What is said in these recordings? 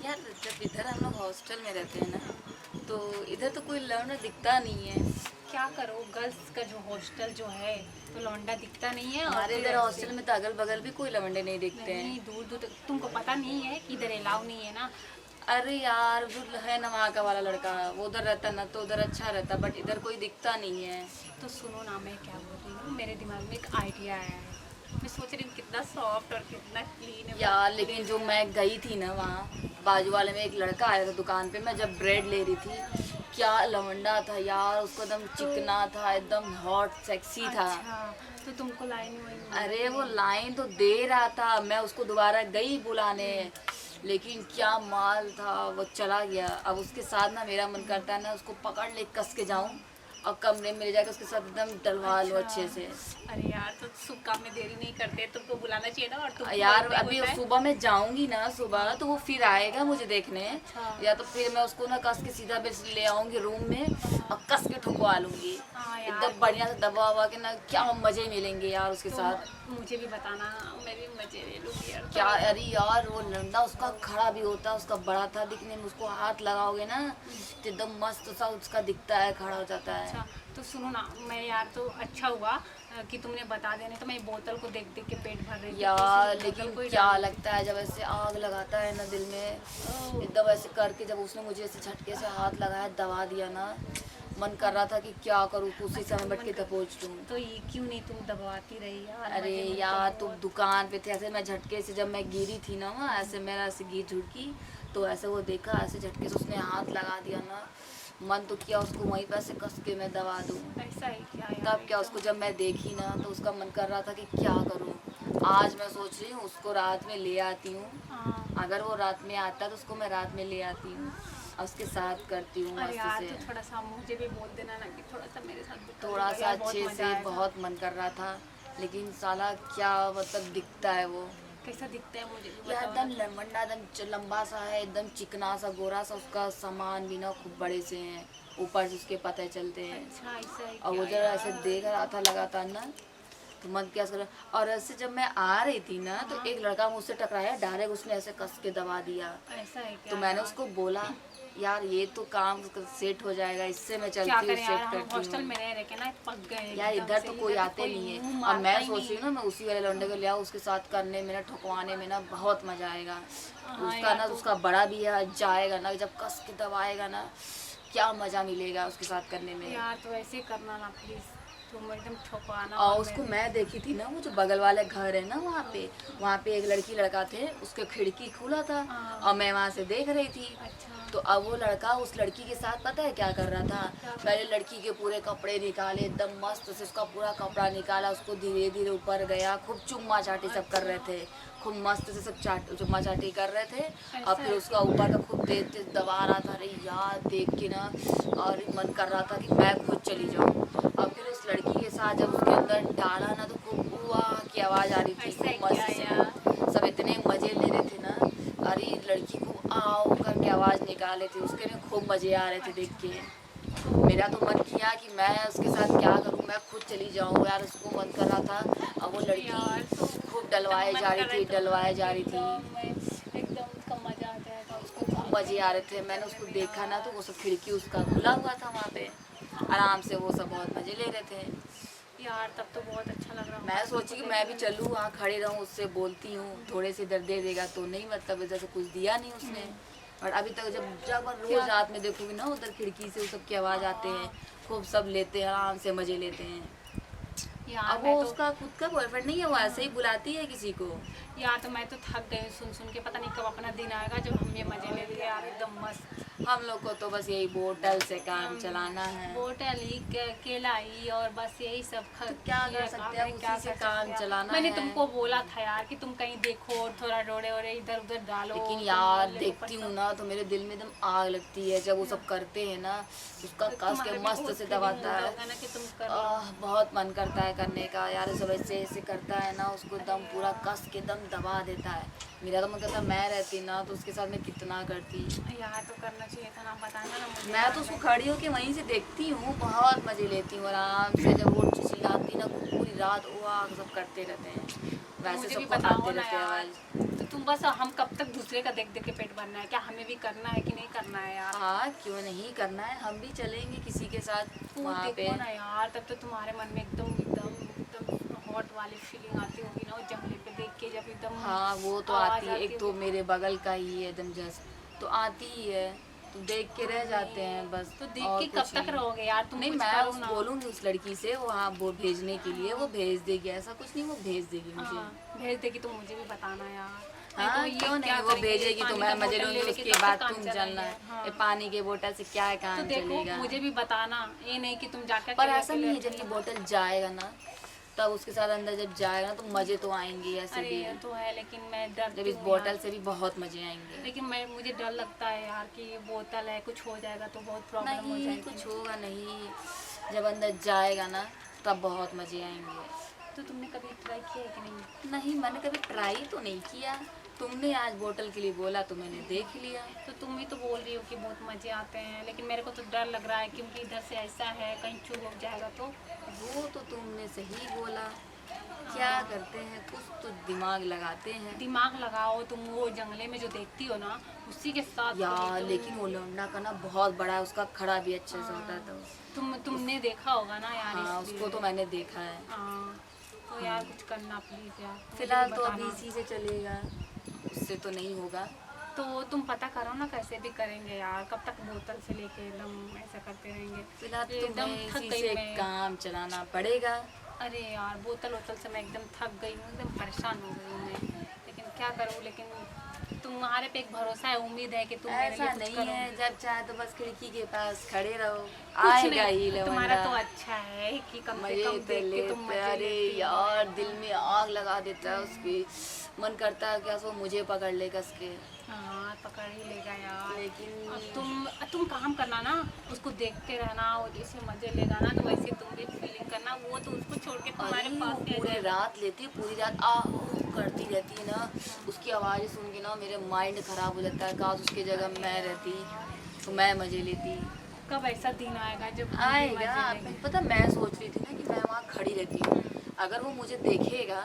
यार जब इधर हम लोग हॉस्टल में रहते हैं ना, तो इधर तो कोई लौंडा दिखता नहीं है। क्या करो, गर्ल्स का जो हॉस्टल जो है तो लौंडा दिखता नहीं है। और हमारे फिर इधर ऐसे हॉस्टल में तो अगल बगल भी कोई लवंडे नहीं दिखते नहीं, हैं। दूर दूर तक तुमको पता नहीं है कि इधर अलाउ नहीं है ना। अरे यार जो है ना वहाँ का वाला लड़का, वो उधर रहता ना तो उधर अच्छा रहता, बट इधर कोई दिखता नहीं है। तो सुनो ना, मैं क्या बोल रही हूँ, मेरे दिमाग में एक आइडिया आया है। मैं सोच रही हूँ कितना सॉफ्ट और कितना क्लीन है यार लेकिन जो मैं गई थी ना वहाँ बाजू वाले में एक लड़का आया था दुकान पे, मैं जब ब्रेड ले रही थी, क्या लवंडा था यार, उसको एकदम तो चिकना था, एकदम हॉट सेक्सी था। अच्छा, तो तुमको लाइन वाइन अरे वो लाइन तो दे रहा था, मैं उसको दोबारा गई बुलाने, लेकिन क्या माल था, वो चला गया। अब उसके साथ ना मेरा मन करता है ना उसको पकड़ ले कस के जाऊं और कमरे में ले जाकर उसके साथ एकदम डलवा लूं अच्छे अच्छा। से। अरे यार, तो शुभ काम में देरी नहीं करते, तुमको बुलाना चाहिए ना। और तुमको यार नहीं अभी होता है। सुबह मैं जाऊंगी ना, सुबह तो वो फिर आएगा मुझे देखने, अच्छा। या तो फिर मैं उसको ना कस के सीधा बस ले आऊंगी रूम में और कस के ठुकवा लूंगी हाँ यार, एकदम बढ़िया से दबा वबा के ना, क्या मजे मिलेंगे यार उसके तो साथ। मुझे भी बताना, मैं भी मजे ले लूंगी यार क्या, थोड़ा सा। अरे यार वो लंडा उसका खड़ा भी होता है, उसका बड़ा था दिखने में, उसको हाथ लगाओगे ना तो एकदम मस्त सा उसका दिखता है, खड़ा हो जाता है। अच्छा, तो सुनो ना, मैं यार तो अच्छा हुआ कि तुमने बता दिया, नहीं तो मैं बोतल को देख देख के पेट भर रही थी, तो यार इसीलिए बोतल लेकिन को ही क्या डाल दी। लगता है जब ऐसे आग लगाता है ना दिल में, ओह, एकदम ऐसे करके जब उसने मुझे ऐसे झटके से हाथ लगाया दबा दिया ना, मन कर रहा था कि क्या करूँ, उसी अच्छा, समय तो बैठ मन के कर, दबोच लूँ। तो ये क्यों नहीं तुम दबाती रही यार, अरे मजे मिलते यार तुम बहुत। दुकान पे थे, ऐसे मैं झटके से जब मैं गिरी थी ना वहाँ, ऐसे मेरा ऐसे गिर झुड़की, तो ऐसे वो देखा, ऐसे झटके से उसने हाथ लगा दिया ना, मन तो किया उसको वहीं पे ऐसे कस के मैं दबा दूँ। ऐसा है क्या यार, तब क्या, उसको एकदम। जब मैं देखी ना तो उसका मन कर रहा था कि क्या करूँ। आज मैं सोच रही हूँ उसको रात में ले आती हूँ, हाँ। अगर वो रात में आता है तो उसको मैं रात में ले आती हूँ और उसके साथ करती हूँ अरे मस्त यार, से। तो थोड़ा सा मुझे भी बोल देना ना कि थोड़ा सा मेरे साथ भी कर थोड़ा लेगा सा यार, बहुत अच्छे मजा से, आएगा। बहुत मन कर रहा था, लेकिन साला क्या मतलब दिखता है वो। कैसा दिखता है मुझे भी यार बताओ ना एकदम थोड़ा। लंबा, एकदम लंबा सा है, एकदम चिकना सा गोरा सा, उसका सामान भी ना खूब बड़े से हैं, ऊपर से उसके पते चलते हैं। अच्छा, ऐसा है और वो क्या जरा ऐसे यार। देख रहा था लगातार ना, तो मन क्या कर। और ऐसे जब मैं आ रही थी ना तो हाँ, एक लड़का मुझसे टकराया, डायरेक्ट उसने ऐसे कस के दबा दिया। ऐसा है तो क्या मैंने यार। उसको बोला यार ये तो काम सेट हो जाएगा, इससे मैं क्या चलती हूँ करें यार, सेट हम करती हॉस्टल हूँ। में रह रह के ना पक गए यार एकदम इधर से। तो कोई इधर तो आते कोई नहीं है, मुंह और मारता मैं ही सोच नहीं रही हूँ है। ना मैं उसी वाले लौंडे को ले आऊँ, उसके साथ करने में ना, ठुकवाने में ना बहुत मजा आएगा। हाँ उसका यार, ना, तो उसका बड़ा भी है, जाएगा ना जब कस के दबाएगा ना, क्या मजा मिलेगा उसके साथ करने में। यार तो ऐसे करना ना प्लीज, तुम एकदम ठोकवाना। और और उसको मेरे मैं देखी थी ना, वो जो बगल वाले घर है ना वहाँ पे एक लड़की लड़का थे, उसके खिड़की खुला था हाँ। और मैं वहाँ से देख रही थी। अच्छा। तो अब वो लड़का उस लड़की के साथ पता है क्या कर रहा था, क्या कर। पहले लड़की के पूरे कपड़े निकाले, एकदम मस्त से उसका पूरा कपड़ा निकाला, उसको धीरे धीरे ऊपर गया, खूब चुम्मा चाटी सब कर रहे अच्छा, थे, खूब मस्त से सब चुम्मा चाटी कर रहे थे। और ऐसा फिर है उसका क्या। ऊपर का खूब तेज तेज दबा रहा था। अरे यार देख के ना, और मन कर रहा था कि मैं खुद चली जाऊँ। और फिर उस लड़की के साथ जब उसके अंदर डाला ना तो खूब हुआ की आवाज़ आ रही थी, ऐसा है खूब क्या मस्त यार। से सब इतने मज़े ले रहे थे ना। अरे लड़की को आओ करके आवाज़ निकाले थे, उसके में खूब मज़े आ रहे थे देख अच्छा, के। तो मेरा तो मन किया कि मैं उसके साथ क्या करूं, मैं खुद चली जाऊं यार, उसको मन कर रहा था। अब वो लड़की यार, तो खूब एकदम डलवाए मन जा रही कर रहा है थी, तो डलवाए जा रही थी, एकदम उसका मजा आ जाएगा, उसको उसको खूब जान मज़े आ रहे थे। मैंने करने उसको में देखा ना तो यार। वो सब खिड़की उसका खुला हुआ था वहाँ पे, आराम से वो सब बहुत मज़े ले रहे थे। यार तब तो बहुत अच्छा लग रहा मैं होगा सोची तुमको कि मैं भी देखने चलूँ वहाँ खड़ी रहूँ, उससे बोलती हूँ में। थोड़े से इधर दे देगा, तो नहीं मतलब इधर से कुछ दिया नहीं उसने। और अभी तक जब जब क्या। रोज़ रात में देखोगी ना उधर खिड़की से वो सब की आवाज़ आते हैं, हाँ खूब सब लेते हैं, आराम से मज़े लेते हैं। यार, अब वो मैं तो उसका खुद का बॉयफ्रेंड नहीं है, वो ऐसे ही बुलाती है किसी को। यार तो मैं तो थक गई सुन सुन के, पता नहीं कब अपना दिन आएगा जब हम ये मजे लेंगे यार, एकदम मस्त। हम लोग को तो बस यही बोतल से काम हम चलाना है, बोतल ही केला ही और बस यही सब तो क्या कर किया काम सकते हैं, है, अब क्या उसी से कर सकते काम हैं। चलाना मैंने है। तुमको बोला था यार कि तुम कहीं देखो और थोड़ा डोरे ओरे इधर उधर डालो, लेकिन तुम यार बोले को देखती हूँ पता। ना तो मेरे दिल में एकदम आग लगती है जब वो सब करते हैं ना, उसका तो कस के तुम्हारा भी मस्त बहुत से फीलिंग दबाता होता है। होगा ना कि तुम कर लो। बहुत मन करता है करने का यार, सब ऐसे ऐसे करता है ना, उसको अरे एकदम पूरा कस के एकदम दबा देता है। मेरा तो मन करता है मैं रहती ना तो उसके साथ मैं कितना करती। यार तो करना चाहिए था ना, बताना ना मुझे मैं तो यार, उसको मैं। खड़ी होके वहीं से देखती हूँ, बहुत मज़े लेती हूँ आराम से, जब वो चिल्लाती ना पूरी रात वो सब करते रहते हैं, तो वैसे मुझे भी सबको बताओ आते ना रहते हैं यार, आवाज़। बस हम कब तक दूसरे का देख देख के पेट भरना है? क्या हमें भी करना है कि नहीं करना है यार? हाँ, क्यों नहीं करना है, हम भी चलेंगे किसी के साथ वो वहाँ पे। देखो ना यार, तब तो तुम्हारे मन में एकदम एकदम एकदम हॉट वाली फीलिंग आती होगी ना, वो जंगले पे देख के जब एकदम हाँ, वो तो आवाज आती है, एक तो होगी। मेरे बगल का ही है एकदम जस्ट, तो आती ही है, तो देख के रह जाते हैं बस। तो देख और के कब कुछ तक नहीं। रहोगे यार? तुम नहीं, कुछ मैं करो उस ना। बोलूंगी उस लड़की से, वहाँ वो भेजने के लिए, वो भेज देगी, ऐसा कुछ नहीं, वो भेज देगी मुझे। हाँ, भेज देगी तो मुझे भी बताना यार। नहीं तो हाँ, ये क्यों क्या नहीं, वो करेंगे? भेजेगी तो पानी मैं का मजे बोतल लूंगी, ले लेके उसके तब तक बाद काम तुम चलाएंगे। जानना। हाँ। ये पानी के बोतल से क्या तो काम देखो, चलेगा। मुझे भी बताना, ये नहीं कि तुम जाकर पर अकेले ऐसा नहीं है, अकेले। जब ये बोतल जाएगा ना, तब उसके साथ अंदर जब जाएगा ना, तो मजे तो आएंगे ऐसे अरे भी। ये तो है, लेकिन मैं जब डरती इस हूँ बोतल यार। से भी बहुत मजे आएंगे। लेकिन मुझे डर लगता है यार कि ये बोतल है, कुछ हो जाएगा तो बहुत प्रॉब्लम हो नहीं, जाएगी। कुछ होगा नहीं, जब अंदर जाएगा ना, तब बहुत मजे आएंगे। तो तुमने कभी ट्राई किया है कि नहीं? नहीं, मैंने कभी ट्राई तो नहीं किया, तुमने आज बोतल के लिए बोला तो मैंने देख लिया। तो तुम ही तो बोल रही हो कि बहुत मज़े आते हैं, लेकिन मेरे को तो डर लग रहा है, क्योंकि इधर से ऐसा है कहीं चूक हो जाएगा तो। वो तो तुमने सही बोला, क्या करते हैं, कुछ तो दिमाग लगाते हैं दिमाग लगाओ, तुम वो जंगले में जो देखती हो ना, उसी के साथ यार। तुम- लेकिन वो लौंडा का ना बहुत बड़ा है, उसका खड़ा भी अच्छे से होता था। तुमने देखा होगा ना यार, हाँ, इसलिए। उसको तो मैंने देखा है। हाँ, तो यार कुछ करना प्लीज यार, मुझे फिलहाल भी तो बताना। अभी इसी से चलेगा, उससे तो नहीं होगा। तो तुम पता करो ना, कैसे भी करेंगे यार, कब तक बोतल से लेके एकदम ऐसा करते रहेंगे? फिलहाल एकदम तुम्हें थक इसी गई से मैं। काम चलाना पड़ेगा। अरे यार, बोतल वोतल से मैं एकदम थक गई हूँ, एकदम परेशान हो गई हूँ मैं। लेकिन क्या करूँ, लेकिन तुम्हारे पे एक भरोसा है, उम्मीद है कि तुम मेरे लिए ऐसा कुछ नहीं करो। है, जब चाहे तो बस खिड़की के पास खड़े रहो, कुछ आएगा नहीं, ही तुम्हारा लवंडा। तो अच्छा है कि कम से मजे कम तो देख के तुम लेते, मजे अरे लेती हो। यार दिल में आग लगा देता है उसकी, मन करता है क्या सो मुझे पकड़ ले कस के। हाँ, पकड़ ही लेगा यार। लेकिन अब तुम काम करना ना, उसको देखते रहना, और जैसे मजे लेगा ना, तो वैसे तुम भी फीलिंग करना, वो तो उसको छोड़ के तुम्हारे अरे पास वो ही आ पूरी जाएगा। रात लेती है, पूरी रात आ ऊ करती रहती है ना, उसकी आवाज़ सुन के ना मेरे माइंड खराब हो जाता है, काश उसकी जगह मैं रहती तो मैं मजे लेती। कब ऐसा दिन आएगा जब हम भी आएगा, मजे लेंगे? पता मैं सोच रही थी ना कि मैं वहाँ खड़ी रहती हूँ, अगर वो मुझे देखेगा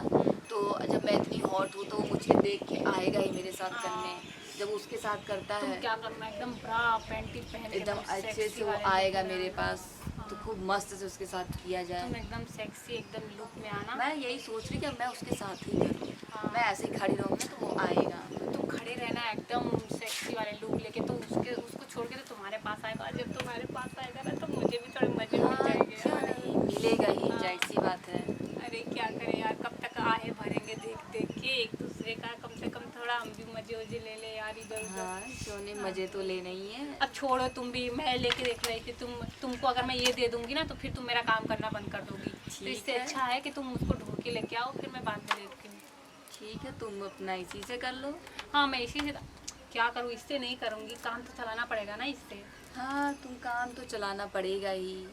तो जब मैं इतनी हॉट हूँ तो वो मुझे देख के आएगा ही मेरे साथ करने, जब वो उसके साथ करता तुम है क्या करना, एकदम ब्रा पैंटी पहन के एकदम अच्छे sexy से वो वाले आएगा look में मेरे आना। पास, तो खूब मस्त से उसके साथ किया तुम जाए। एकदम सेक्सी एकदम लुक में आना। मैं यही सोच रही कि अब मैं उसके साथ ही करूँ, हाँ। मैं ऐसे ही खड़ी रहूँगी तो वो आएगा। तुम खड़े रहना एकदम सेक्सी वाले लुक लेके, तो उसको छोड़ के तो तुम्हारे पास आएगा, और जब तुम्हारे पास आएगा ना, तो मुझे भी थोड़े मजे मिल हाँ, जाएंगे क्यों यार। नहीं, मिलेगा ही, हाँ। जाहिर सी बात है। अरे क्या करें यार, कब तक आहे भरेंगे देख देख के एक दूसरे का, कम से कम थोड़ा हम भी मजे वजे ले ले यार इधर उधर। हाँ, क्यों नहीं, मजे तो लेना ही है। अब छोड़ो, तुम भी, मैं लेके देख रही थी, तुमको अगर मैं ये दे दूंगी ना, तो फिर तुम मेरा काम करना बंद कर दोगी। तो ठीक इससे है। अच्छा है कि तुम उसको ढूंढ के लेके आओ, फिर मैं बाद में देखती हूँ। ठीक है, तुम अपना इसी से कर लो। हाँ, मैं इसी से क्या करूँ, इससे नहीं करूँगी, काम तो चलाना पड़ेगा ना इससे। हाँ, तुम काम तो चलाना पड़ेगा ही।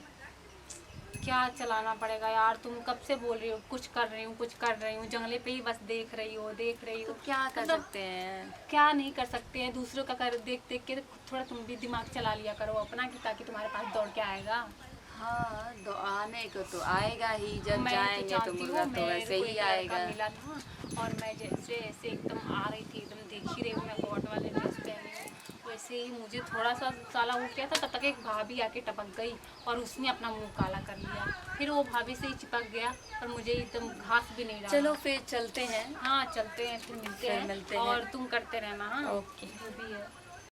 क्या चलाना पड़ेगा यार, तुम कब से बोल रही हो कुछ कर रही हूँ कुछ कर रही हूँ, जंगले पे ही बस देख रही हो देख रही तो हो। क्या कर मतलब सकते हैं। क्या नहीं कर सकते हैं, दूसरों का कर देख देख के थोड़ा तुम भी दिमाग चला लिया करो अपना, कि ताकि तुम्हारे पास दौड़ के आएगा। हाँ, तो आने को तो आएगा ही, जब मैं जाएंगे तो जानती मुर्गा हूँ, तो मेरे वैसे को ही एक लड़का आएगा। मिला था, और मैं जैसे ऐसे एकदम आ रही थी, एकदम देख ही रही हूँ, मैं कोट वाले ड्रेस पहनी हूँ, वैसे ही मुझे थोड़ा सा साला उठ गया था, तब तक एक भाभी आके टपक गई, और उसने अपना मुंह काला कर लिया, फिर वो भाभी से ही चिपक गया, और मुझे एकदम घास भी नहीं डाला। चलो फिर चलते हैं। हाँ, चलते हैं, फिर मिलते फिर हैं, मिलते हैं। और तुम करते रहना। हाँ, ओके। जो भी है।